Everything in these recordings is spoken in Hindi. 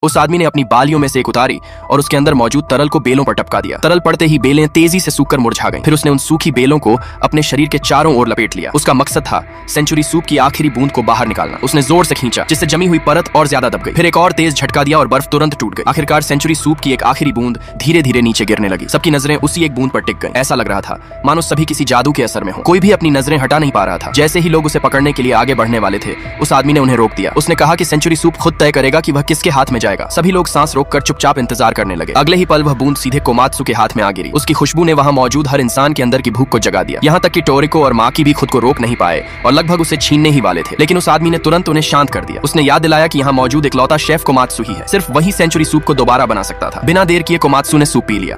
उस आदमी ने अपनी बालियों में से एक उतारी और उसके अंदर मौजूद तरल को बेलों पर टपका दिया। तरल पड़ते ही बेलें तेजी से सूखकर मुरझा गईं। फिर उसने उन सूखी बेलों को अपने शरीर के चारों ओर लपेट लिया। उसका मकसद था सेंचुरी सूप की आखिरी बूंद को बाहर निकालना। उसने जोर से खींचा जिससे जमी हुई परत और ज्यादा दब गई। फिर एक और तेज झटका दिया और बर्फ तुरंत टूट गई। आखिरकार सेंचुरी सूप की एक आखिरी बूंद धीरे धीरे नीचे गिरने लगी। सबकी नजरें उसी एक बूंद पर टिक गईं। ऐसा लग रहा था मानो सभी किसी जादू के असर में हो। कोई भी अपनी नजरें हटा नहीं पा रहा था। जैसे ही लोग उसे पकड़ने के लिए आगे बढ़ने वाले थे, उस आदमी ने उन्हें रोक दिया। उसने कहा कि सेंचुरी सूप खुद तय करेगा कि वह किसके हाथ में जाएगा। सभी लोग सांस रोककर चुपचाप इंतजार करने लगे। अगले ही पल वह बूंद सीधे कोमात्सु के हाथ में आ गिरी। उसकी खुशबू ने वहां मौजूद हर इंसान के अंदर की भूख को जगा दिया। यहाँ तक कि टोरिको और माकी भी खुद को रोक नहीं पाए और लगभग उसे छीनने ही वाले थे। लेकिन उस आदमी ने तुरंत उन्हें शांत कर दिया। उसने याद दिलाया कि यहाँ मौजूद इकलौता शेफ कोमात्सु ही है। सिर्फ वही सेंचुरी सूप को दोबारा बना सकता था। बिना देर किए कोमात्सु ने सूप पी लिया।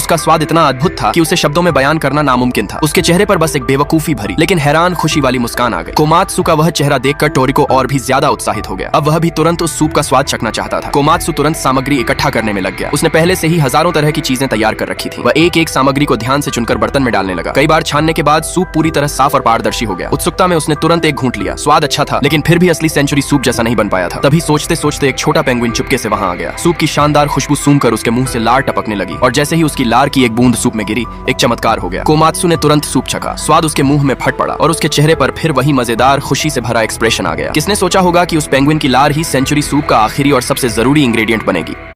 उसका स्वाद इतना अद्भुत था कि उसे शब्दों में बयान करना नामुमकिन था। उसके चेहरे पर बस एक बेवकूफी भरी लेकिन हैरान खुशी वाली मुस्कान आ गई। कोमात्सु का वह चेहरा देखकर टोरिको और भी ज्यादा उत्साहित हो गया। अब वह भी तुरंत उस सूप का स्वाद चखना चाहता था। कोमात्सु तुरंत सामग्री इकट्ठा करने में लग गया। उसने पहले से ही हजारों तरह की चीजें तैयार कर रखी थी। वह एक एक सामग्री को ध्यान से चुनकर बर्तन में डालने लगा। कई बार छानने के बाद सूप पूरी तरह साफ और पारदर्शी हो गया। उत्सुकता में उसने तुरंत एक घूंट लिया। स्वाद अच्छा था लेकिन फिर भी असली सेंचुरी सूप जैसा नहीं बन पाया था। तभी सोचते सोचते एक छोटा पेंगुइन चुपके से वहां आ गया। सूप की शानदार खुशबू सूंघकर उसके मुंह से लार टपकने लगी और जैसे ही उसकी लार की एक बूंद सूप में गिरी, एक चमत्कार हो गया। कोमात्सु ने तुरंत सूप चखा। स्वाद उसके मुंह में फट पड़ा और उसके चेहरे पर फिर वही मजेदार खुशी से भरा एक्सप्रेशन आ गया। किसने सोचा होगा कि उस पेंगुइन की लार ही सेंचुरी सूप का आखिरी और सबसे जरूरी इंग्रेडिएंट बनेगी।